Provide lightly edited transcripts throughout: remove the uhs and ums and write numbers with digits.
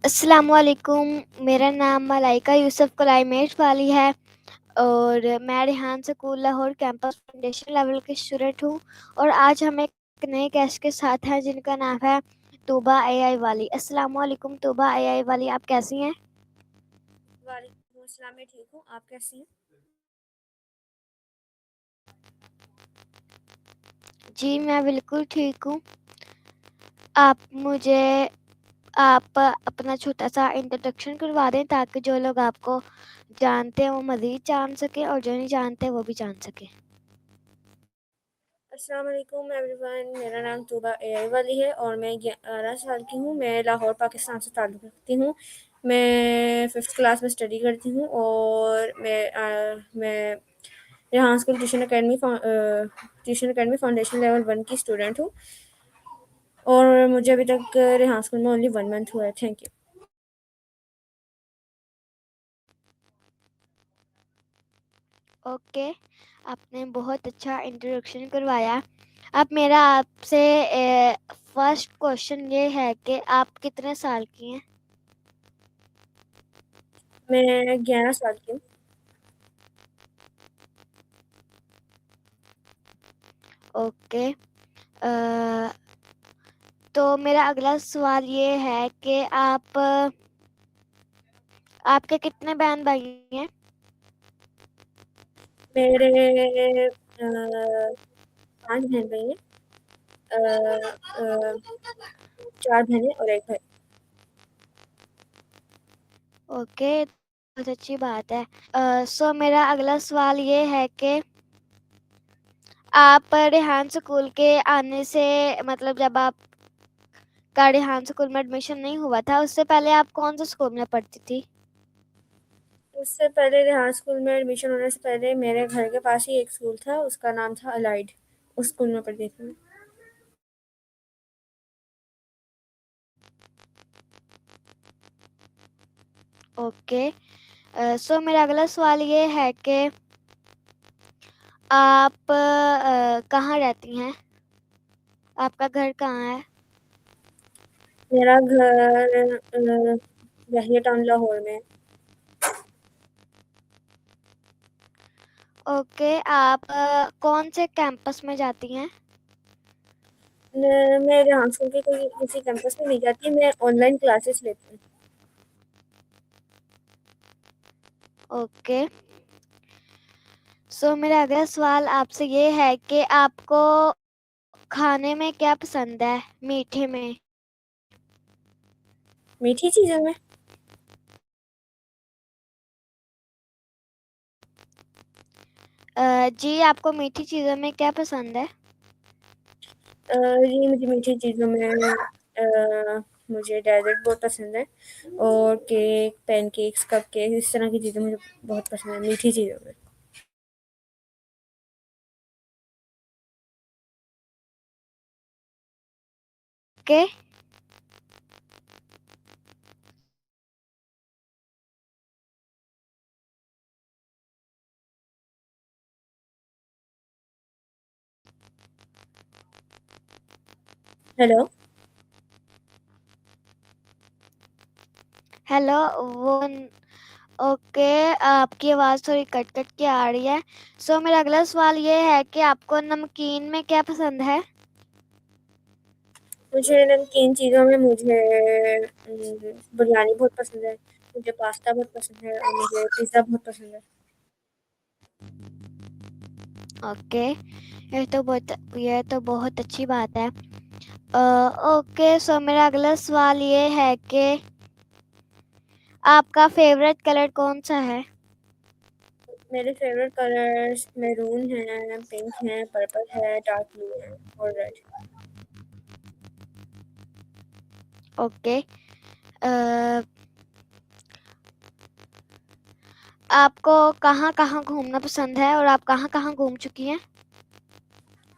अस्सलामुअलैकुम, मेरा नाम मलाइका यूसुफ क्लाइमेट वाली है और मैं Rehan school Lahore campus foundation level की स्टूडेंट हूँ और आज हम एक नए गेस्ट के साथ हैं जिनका नाम है तूबा एआई वाली। अस्सलामुअलैकुम तूबा एआई वाली, आप कैसी हैं? वालेकुम अस्सलाम, मैं ठीक हूँ। आप कैसी हैं? जी, मैं बिल्कुल ठीक हूँ। आप मुझे आप अपना छोटा-सा इंट्रोडक्शन करवा दें ताकि जो लोग आपको जानते हैं वो मज़ीद जान सकें और जो नहीं जानते वो भी जान सकें। अस्सलाम वालेकुम एवरीवन, मेरा नाम तूबा एआई वाली है और मैं 11 साल की हूँ। मैं लाहौर पाकिस्तान से ताल्लुक़ रखती हूँ। मैं 5th क्लास में स्टडी करती हूँ और मैं Rehan school tuition academy foundation level 1 की स्टूडेंट हूँ और मुझे अभी तक रेहान स्कूल में ओनली 1 मंथ हुआ है। Thank you. ओके, आपने बहुत अच्छा इंट्रोडक्शन करवाया। अब मेरा आपसे फर्स्ट क्वेश्चन ये है कि आप कितने साल की हैं? मैं 11 साल की हूँ। ओके, अ, तो मेरा अगला सवाल ये है कि आपके कितने बहन भाई हैं? मेरे 5 बहन भाई हैं। अ, अ, 4 बहनें और 1 भाई। ओके, बहुत अच्छी बात है। सो मेरा अगला सवाल ये है कि आप रेहान स्कूल के आने से मतलब जब आप का रेहान स्कूल में एडमिशन नहीं हुआ था उससे पहले आप कौन से स्कूल में पढ़ती थी? उससे पहले रेहान स्कूल में एडमिशन होने से पहले मेरे घर के पास ही एक स्कूल था, उसका नाम था अलाइड। उस स्कूल में पढ़ती थी मैं। ओके, सो मेरा अगला सवाल ये है कि आप कहाँ रहती हैं? आपका घर कहाँ है? मेरा घर यहिया टाउन लाहौर में है। ओके, आप कौन से कैंपस में जाती हैं? मैं रेहान स्कूल के कोई किसी कैंपस में नहीं जाती, मैं ऑनलाइन क्लासेस लेती हूँ। ओके, सो मेरा अगला सवाल आपसे ये है कि आपको खाने में क्या पसंद है मीठे में? मीठी चीज़ों में जी, आपको मीठी चीज़ों में क्या पसंद है? जी, मुझे मीठी चीज़ों में मुझे डेज़र्ट बहुत पसंद है और केक, पैनकेक्स, कपकेक इस तरह की चीज़ें मुझे बहुत पसंद है मीठी चीज़ों में। Okay, hello. हेलो, वो ओके, आपकी आवाज़ थोड़ी कट-कट के आ रही है। सो मेरा अगला सवाल ये है कि आपको नमकीन में क्या पसंद है? मुझे नमकीन चीज़ों में मुझे बिरयानी बहुत पसंद है, मुझे पास्ता बहुत पसंद है और मुझे पिज़्ज़ा बहुत पसंद है। ओके, ये तो बहुत अच्छी बात है। ओके, सो मेरा अगला सवाल ये है कि आपका फ़ेवरेट कलर कौन-सा है? मेरे फ़ेवरेट कलर्स मैरून हैं, पिंक हैं, पर्पल है, डार्क ब्लू है और रेड। ओके, अ, आपको कहाँ-कहाँ घूमना पसंद है और आप कहाँ-कहाँ घूम चुकी हैं?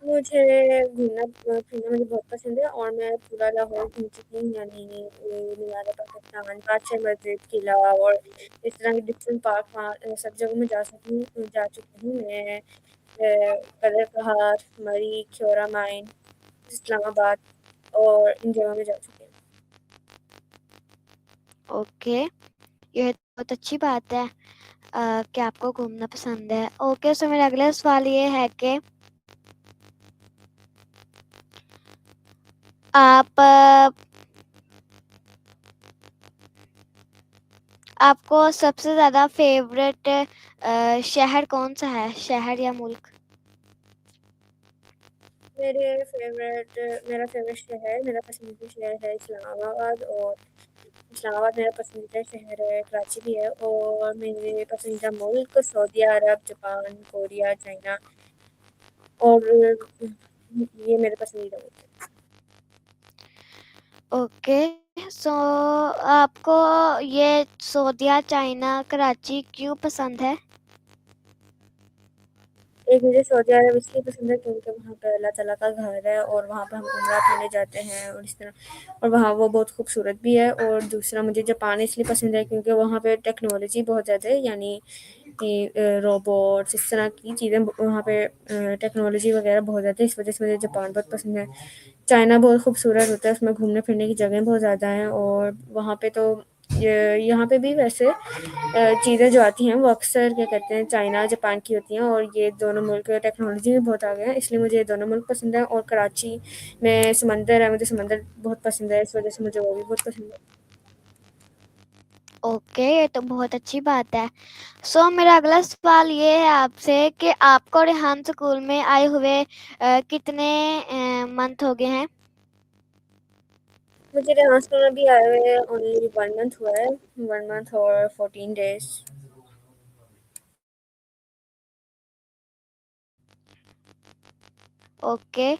मुझे घूमना-फिरना मुझे बहुत पसंद है और मैं पूरा लाहौर घूम चुकी हूँ, यानी मीनार पाकिस्तान, बादशाह मस्जिद, किला और इस तरह के डिफरेंट पार्क वहाँ सब जगह मैं जा चुकी हूँ। मैं कलर पहाड़, मरी, ख्योरा माइन, इस्लामाबाद और इन जगह में जा चुकी हूँ। ओके, ये बहुत अच्छी बात है कि आपको घूमना पसंद है। ओके, सो मेरा अगला सवाल ये है कि आप आपको सबसे ज़्यादा फेवरेट शहर कौन सा है, शहर या मुल्क? मेरा फेवरेट शहर, मेरा पसंदीदा शहर है इस्लामाबाद, और इस्लामाबाद मेरा पसंदीदा शहर है, कराची भी है, और मेरे पसंदीदा मुल्क सऊदी अरब, जापान, कोरिया, चाइना, और ये मेरे पसंदीदा मुल्क है। ओके, सो आपको ये सऊदीया, चाइना, कराची क्यों पसंद है? एक मुझे सऊदी अरब इसलिए पसंद है क्योंकि वहाँ पे अल्लाह ताला का घर है, और वहाँ पे हम उम्रा करने जाते हैं, और इस तरह, और वहाँ वो बहुत खूबसूरत भी है। और दूसरा मुझे जापान इसलिए पसंद है क्योंकि वहाँ पे टेक्नोलॉजी बहुत ज़्यादा है, यानी कि रोबोट्स, इस तरह की चीज़ें वहाँ पे, टेक्नोलॉजी वगैरह बहुत ज़्यादा है, इस वजह से मुझे जापान बहुत पसंद है। चाइना बहुत खूबसूरत होता है, उसमें घूमने फिरने की जगह बहुत ज़्यादा हैं, और वहाँ पे तो यहाँ पे भी वैसे चीज़ें जो आती हैं वो अक्सर क्या कहते हैं चाइना जापान की होती हैं, और ये दोनों मुल्क टेक्नोलॉजी में बहुत आगे हैं, इसलिए मुझे ये दोनों मुल्क पसंद है। और कराची में समंदर है, मुझे समंदर बहुत पसंद है, इस वजह से मुझे वो भी बहुत पसंद है। ओके, ये तो बहुत अच्छी बात है। सो मेरा अगला सवाल ये है आपसे कि आपको रेहान स्कूल में आए हुए कितने मंथ हो गए हैं? मुझे यहाँ स्कूल में भी आए हुए ओनली 1 मंथ हुआ है, 1 मंथ और 14 डेज। ओके,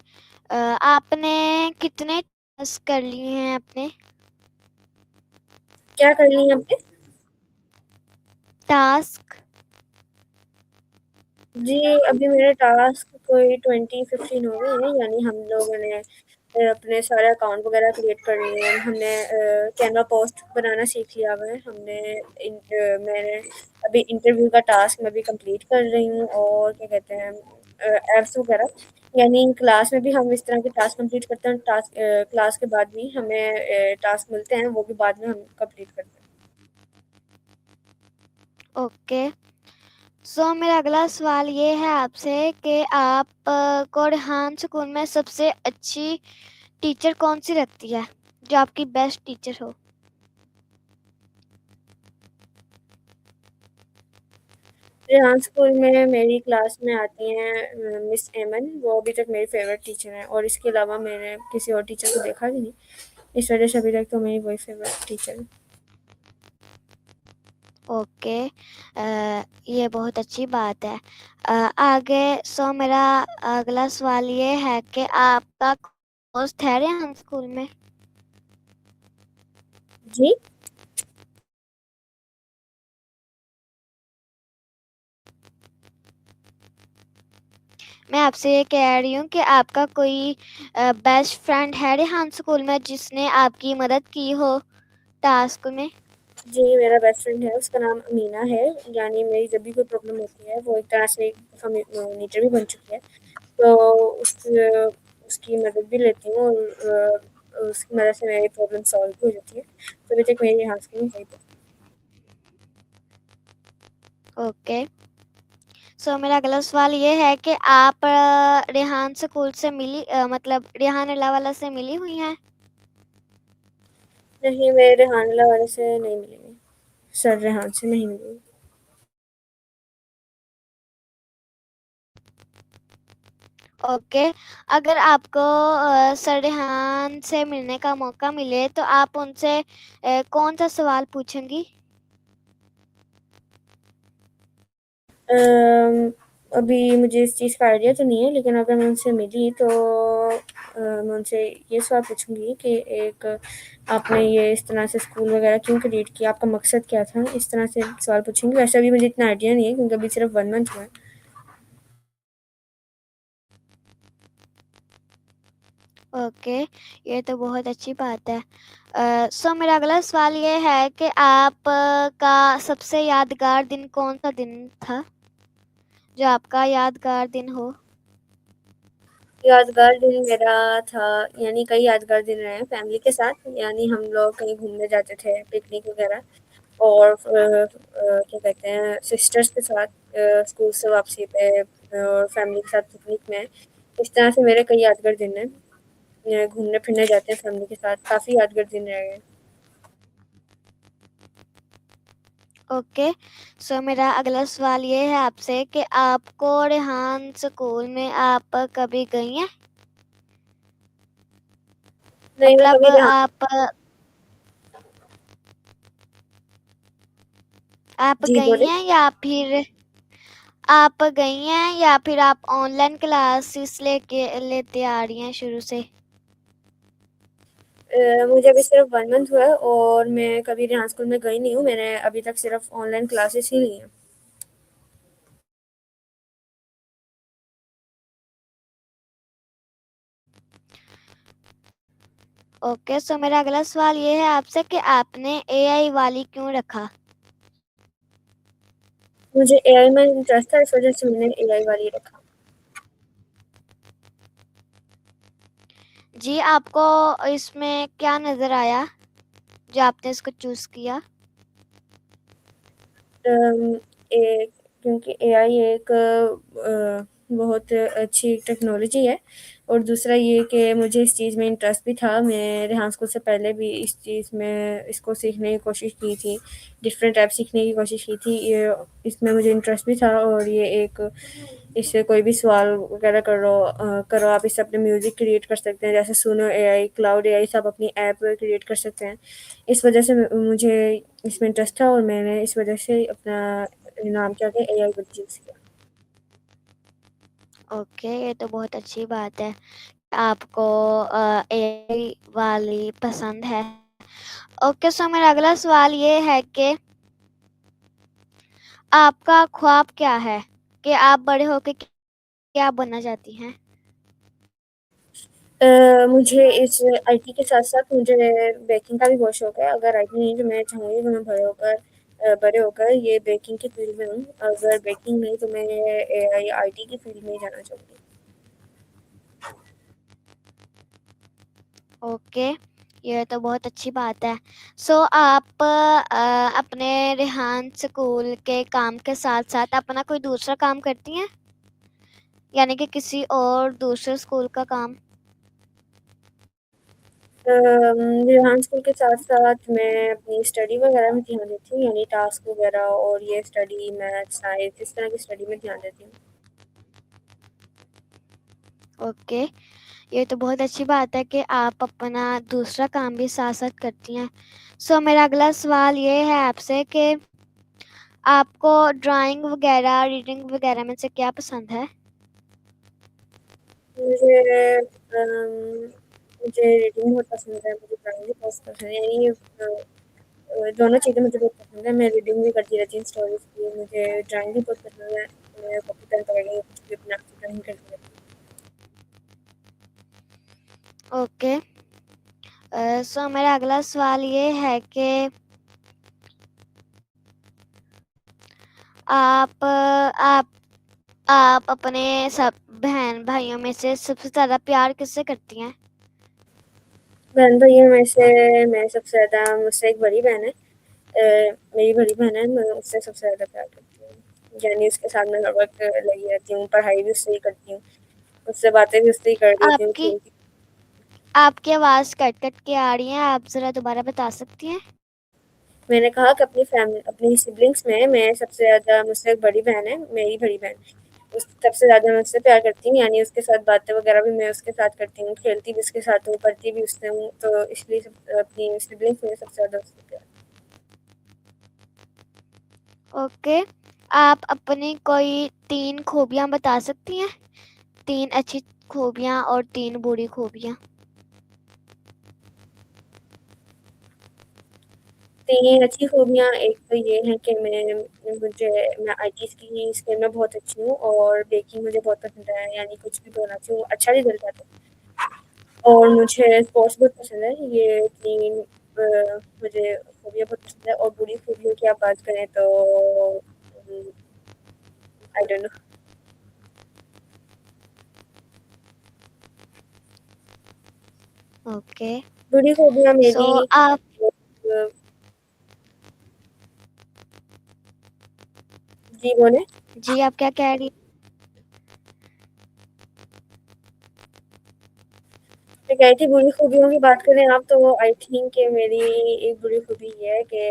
आपने कितने टास्क कर लिए हैं अपने? क्या करनी है आपने? टास्क? जी, अभी मेरे टास्क कोई 20-15 हो गए हैं, यानी हम लोगों ने अपने सारे अकाउंट वगैरह क्रिएट कर लिए हैं, हमने कैनवा पोस्ट बनाना सीख लिया हुआ है, मैंने अभी इंटरव्यू का टास्क मैं भी कंप्लीट कर रही हूँ, और क्या कहते हैं एप्स वगैरह, यानी क्लास में भी हम इस तरह के टास्क कंप्लीट करते हैं, क्लास के बाद भी हमें टास्क मिलते हैं, वो भी बाद में हम कंप्लीट करते हैं। ओके, सो मेरा अगला सवाल ये है आपसे कि आप को रेहान स्कूल में सबसे अच्छी टीचर कौन सी लगती है, जो आपकी बेस्ट टीचर हो? रेहान स्कूल में मेरी क्लास में आती हैं मिस एमन, वो अभी तक मेरी फेवरेट टीचर हैं, और इसके अलावा मैंने किसी और टीचर को देखा भी नहीं, इस वजह से अभी तक तो मेरी वही फेवरेट टीचर है। ओके, ये बहुत अच्छी बात है। आगे सो मेरा अगला सवाल ये है कि आपका दोस्त है रेहान स्कूल में? जी। मैं आपसे ये कह रही हूँ कि आपका कोई बेस्ट फ्रेंड है रेहान स्कूल में जिसने आपकी मदद की हो टास्क में? जी, मेरा बेस्ट फ्रेंड है, उसका नाम अमीना है, यानी मेरी जब भी कोई प्रॉब्लम होती है, वो एक तरह से नीटर भी बन चुकी है, तो उसकी मदद भी लेती हूँ, और उसकी मदद से मेरी प्रॉब्लम सॉल्व भी हो जाती है, तो अभी तक मेरी यहाँ स्कूल में वही। ओके, सो मेरा अगला सवाल ये है कि आप रेहान स्कूल से मतलब रेहान अल्लाहवाला से मिली हुई हैं? नहीं, मैं रेहान वाले से नहीं मिली हुई, सर रेहान से नहीं मिली हुई। ओके, अगर आपको सर रेहान से मिलने का मौका मिले तो आप उनसे कौन सा सवाल पूछेंगी? अभी मुझे इस चीज़ का आइडिया तो नहीं है, लेकिन अगर मैं उनसे मिली तो मैं उनसे ये सवाल पूछूंगी कि एक आपने ये इस तरह से स्कूल वगैरह क्यों क्रिएट किया, आपका मकसद क्या था, इस तरह से सवाल पूछूंगी। वैसे अभी मुझे इतना आइडिया नहीं है क्योंकि अभी सिर्फ 1 मंथ हुआ है। ओके, ये तो बहुत अच्छी बात है। सो मेरा अगला सवाल ये है कि आप का सबसे यादगार दिन कौन सा दिन था, जो आपका यादगार दिन हो? यादगार दिन मेरा था, यानी कई यादगार दिन रहे हैं फैमिली के साथ, यानी हम लोग कहीं घूमने जाते थे पिकनिक वगैरह, और क्या कहते हैं सिस्टर्स के साथ स्कूल से वापसी पे और फैमिली के साथ पिकनिक में। इस तरह से मेरे कई यादगार दिन हैं, घूमने फिरने जाते हैं फैमिली के साथ, काफ़ी यादगार दिन रहे हैं। ओके, सो मेरा अगला सवाल ये है आपसे कि आपको रेहान स्कूल में आप कभी गई हैं? नहीं, मैं मतलब कभी आप जी गई बोले। हैं या फिर आप गई हैं या फिर आप ऑनलाइन क्लासेस लेते आ रही हैं शुरू से? मुझे अभी सिर्फ 1 मंथ हुआ है और मैं कभी रेहान स्कूल में गई नहीं हूँ, मैंने अभी तक सिर्फ ऑनलाइन क्लासेस ही ली हैं। ओके, सो मेरा अगला सवाल ये है आपसे कि आपने एआई वाली क्यों रखा? मुझे एआई में इंटरेस्ट था, इस वजह से मैंने एआई वाली रखा। जी, आपको इसमें क्या नज़र आया जो आपने इसको चूज़ किया? एक क्योंकि एआई एक बहुत अच्छी टेक्नोलॉजी है, और दूसरा ये कि मुझे इस चीज़ में इंटरेस्ट भी था। मैं रेहान स्कूल से पहले भी इस चीज़ में इसको सीखने की कोशिश की थी, डिफरेंट ऐप सीखने की कोशिश की थी। ये इसमें मुझे इंटरेस्ट भी था, और ये एक इससे कोई भी सवाल वगैरह करो आप इससे अपने म्यूज़िक क्रिएट कर सकते हैं, जैसे सुनो एआई, क्लाउड एआई, सब अपनी ऐप क्रिएट कर सकते हैं। इस वजह से मुझे इसमें इंटरेस्ट था, और मैंने इस वजह से अपना नाम क्या था एआई को चूज़ किया। ओके, ये तो बहुत अच्छी बात है। आपको एआई वाली पसंद है। ओके, सो मेरा अगला सवाल ये है कि आपका ख्वाब क्या है कि आप बड़े होके क्या बनना चाहती हैं? मुझे इस आईटी के साथ-साथ मुझे बेकिंग का भी बहुत शौक है। अगर आईटी नहीं, तो मैं चाहूँगी कि मैं बड़े होकर ये बेकिंग की फ़ील्ड में हूँ। अगर बेकिंग नहीं, तो मैं एआई आईटी की फ़ील्ड में ही जाना चाहूँगी। ओके, ये तो बहुत अच्छी बात है। सो आप अपने रेहान स्कूल के काम के साथ-साथ अपना कोई दूसरा काम करती हैं? यानी कि किसी और दूसरे स्कूल का काम? रेहान स्कूल के साथ-साथ मैं अपनी स्टडी वगैरह में ध्यान देती हूँ, यानी टास्क वगैरह और ये स्टडी, मैथ, साइंस, इस तरह की स्टडी में ध्यान देती हूँ। ओके, ये तो बहुत अच्छी बात है कि आप अपना दूसरा काम भी साथ-साथ करती हैं। सो मेरा अगला सवाल ये है आपसे कि आपको ड्राइंग वगैरह, रीडिंग वगैरह में से क्या पसंद है? मुझे मुझे रीडिंग बहुत पसंद है, मुझे ड्राइंग भी बहुत पसंद है, यानी दोनों चीज़ें मुझे बहुत पसंद है। मैं रीडिंग भी करती रहती हूँ स्टोरीज़ की, मुझे ड्राइंग भी बहुत पसंद है। मैं कॉपी पेन पकड़ के कुछ भी बना के ड्राइंग करती रहती हूँ। ओके, सो मेरा अगला सवाल ये है कि आप अपने सब बहन-भाइयों में से सबसे ज़्यादा प्यार किससे करती हैं? बहन-भाइयों में से मैं सबसे ज़्यादा, मुझसे एक बड़ी बहन है, मेरी बड़ी बहन है, मैं उससे सबसे ज़्यादा प्यार करती हूँ। यानी उसके साथ मैं हर वक़्त लगी रहती हूँ, पढ़ाई भी उससे ही करती हूँ, उससे बातें भी उससे ही कर लेती हूँ, आपकी खेलती। आपकी आवाज़ कट-कट के आ रही है, आप ज़रा दोबारा बता सकती हैं? मैंने कहा कि अपनी सिबलिंग्स में मैं सबसे ज़्यादा, मुझसे एक बड़ी बहन है, मेरी बड़ी बहन, उस सबसे ज़्यादा मैं उससे प्यार करती हूँ, यानी उसके साथ बातें वगैरह भी मैं उसके साथ करती हूँ, खेलती भी उसके साथ हूँ, पढ़ती भी उससे हूँ, तो इसलिए अपनी सिबलिंग्स में सबसे ज़्यादा उससे प्यार। ओके, आप अपनी कोई 3 खूबियाँ बता सकती हैं? 3 अच्छी खूबियाँ और 3 बुरी खूबियाँ? 3 अच्छी खूबियाँ, एक तो ये है कि मैं आईटी की स्किल में बहुत अच्छी हूँ, और बेकिंग मुझे बहुत पसंद है, यानी कुछ भी बनाती हूँ, अच्छा रिज़ल्ट आता है। और मुझे स्पोर्ट्स बहुत पसंद है। ये 3 मुझे खूबियाँ बहुत पसंद है, और बुरी खूबियों की आप बात करें तो आई डोंट नो। ओके। बुरी खूबियाँ सो मेरी आप अ, जी बोलें? जी, आप क्या कह रही? मैं कह रही थी बुरी खूबियों की बात करें आप तो आई थिंक कि मेरी एक बुरी खूबी ये है कि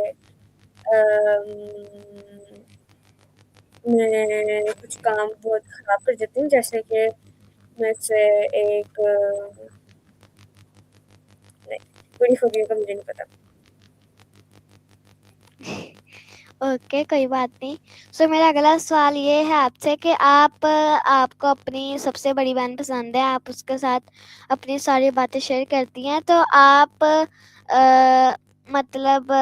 मैं कुछ काम बहुत ख़राब कर देती हूँ, जैसे कि मुझसे एक नहीं, बुरी खूबियों का मुझे नहीं पता। ओके, कोई बात नहीं। सो मेरा अगला सवाल ये है आपसे कि आपको अपनी सबसे बड़ी बहन पसंद है, आप उसके साथ अपनी सारी बातें शेयर करती हैं, तो आप मतलब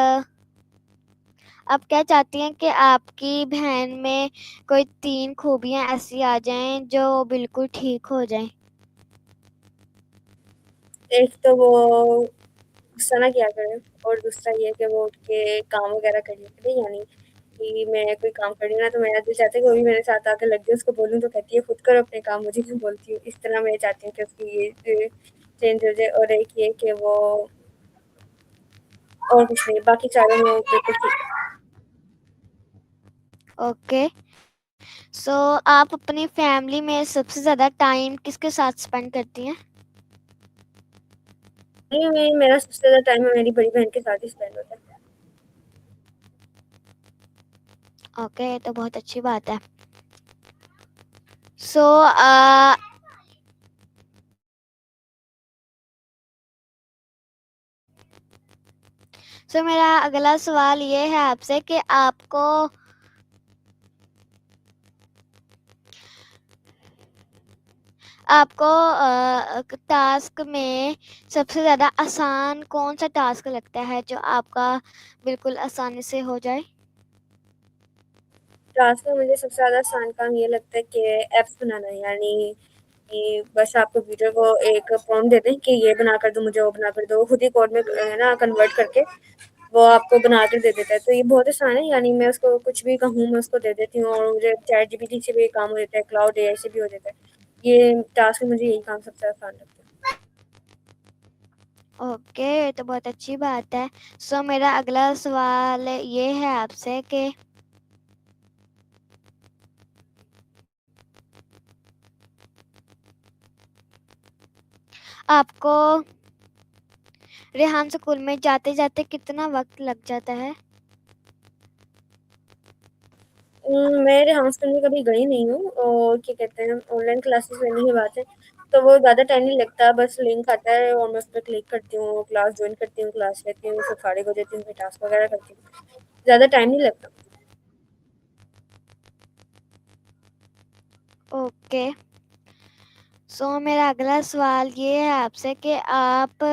आप क्या चाहती हैं कि आपकी बहन में कोई 3 खूबियाँ ऐसी आ जाएँ जो बिल्कुल ठीक हो जाएँ? एक तो वो गुस्सा ना किया करे और दूसरा ये कि वो उठ के काम वग़ैरह कर लिया करे, यानी कि मैं कोई काम कर रही हूँ ना, तो मेरा दिल चाहता है कि वो भी मेरे साथ आके लग जाए, उसको बोलूँ तो कहती है खुद करो अपने काम, मुझे क्यों बोलती हो? इस तरह मैं चाहती हूँ कि उसकी ये चेंज हो जाए और एक ये कि वो और कुछ नहीं, बाकी चारों में वो बिल्कुल ठीक है। ओके। सो आप अपनी फैमिली में सबसे ज़्यादा टाइम किसके साथ स्पेंड करती हैं? नहीं, मैं मेरा सबसे ज़्यादा टाइम मेरी बड़ी बहन के साथ ही स्पेंड होता है। ओके, ये तो बहुत अच्छी बात है। सो अ सो मेरा अगला सवाल ये है आपसे कि आपको टास्क में सबसे ज़्यादा आसान कौन-सा टास्क लगता है जो आपका बिल्कुल आसानी से हो जाए? टास्क में मुझे सबसे ज़्यादा आसान काम ये लगता है कि ऐप्स बनाना है, यानी कि बस आप कंप्यूटर को एक प्रॉम्प्ट देते हैं कि ये बना कर दो, मुझे वो बना कर दो, वो खुद ही कोड में ना कन्वर्ट करके वो आपको बना कर दे देता है। तो ये बहुत आसान है, यानी मैं उसको कुछ भी कहूँ मैं उसको दे देती हूँ और मुझे चैटजीपीटी से भी काम हो जाता है, क्लाउड एआई से भी हो जाता है। ये टास्क में मुझे यही काम सबसे आसान लगता है। ओके, ये तो बहुत अच्छी बात है। सो मेरा अगला सवाल ये है आपसे कि आपको रेहान स्कूल में जाते-जाते कितना वक़्त लग जाता है? मैं रेहान स्कूल में कभी गई नहीं हूँ और क्या कहते हैं ऑनलाइन क्लासेस लेने की बात है, तो वो ज़्यादा टाइम नहीं लगता, बस लिंक आता है और मैं उस पे क्लिक करती हूँ, क्लास जॉइन करती हूँ, क्लास लेती हूँ, फिर फारिग हो जाती हूँ, फिर टास्क वगैरह करती हूँ। ज़्यादा टाइम नहीं लगता। ओके। सो मेरा अगला सवाल ये है आपसे कि आप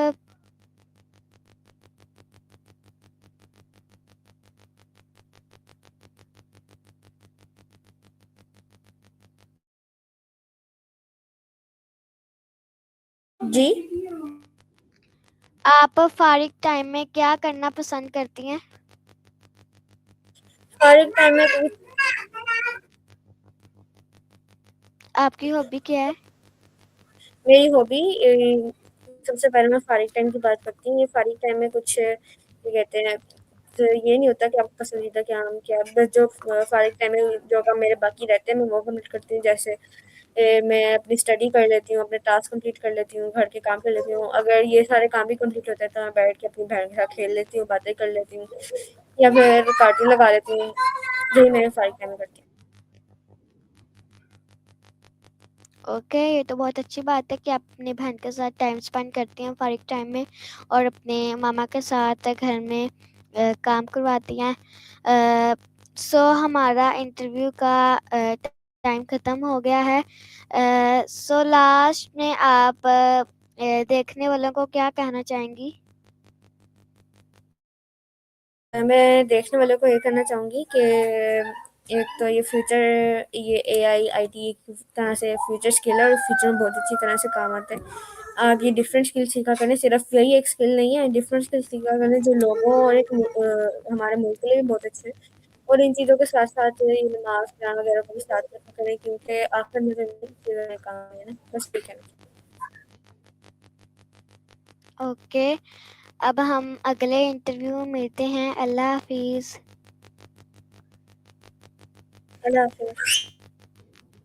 जी? आप फ़ारिग टाइम में क्या करना पसंद करती हैं? फारिग टाइम में कभी आपकी हॉबी क्या है? मेरी हॉबी सबसे पहले मैं फारिग टाइम की बात करती हूँ। ये फारिग टाइम में कुछ क्या कहते हैं, तो ये नहीं होता कि आपका पसंदीदा काम क्या है, बस जो फारिग टाइम में जो काम मेरे बाकी रहते हैं मैं वो कंप्लीट करती हूँ। जैसे मैं अपनी स्टडी कर लेती हूँ, अपने टास्क कंप्लीट कर लेती हूँ, घर के काम कर लेती हूँ। अगर ये सारे काम भी कंप्लीट होते हैं तो मैं बैठ के अपनी बहन के साथ खेल लेती हूँ, बातें कर लेती हूँ या फिर कार्टून लगा लेती हूँ। यही मैं फारिग टाइम में करती हूँ। ओके, ये तो बहुत अच्छी बात है कि आप अपनी बहन के साथ टाइम स्पेंड करती हैं फ़ारिग टाइम में और अपने मामा के साथ घर में काम करवाती हैं। सो हमारा इंटरव्यू का टाइम ख़त्म हो गया है। सो लास्ट में आप देखने वालों को क्या कहना चाहेंगी? मैं देखने वालों को ये कहना चाहूँगी कि एक तो ये एआई, आईटी एक तरह से फ्यूचर स्किल है और फ्यूचर में बहुत अच्छी तरह से काम आता है। आप ये डिफरेंट स्किल सीखा करें, सिर्फ यही एक स्किल नहीं है, डिफरेंट स्किल सीखा करें जो लोगों और हमारे मुल्क के लिए भी बहुत अच्छे हैं। और इन चीज़ों के साथ-साथ ये नमाज़, कुरान वगैरह को भी साथ रखा करें क्योंकि आखिर में तो यही चीज़ें काम है ना, बस ये कहना ओके, अब हम अगले इंटरव्यू में मिलते हैं। अल्लाह हाफिज़। अल्लाह हाफिज़।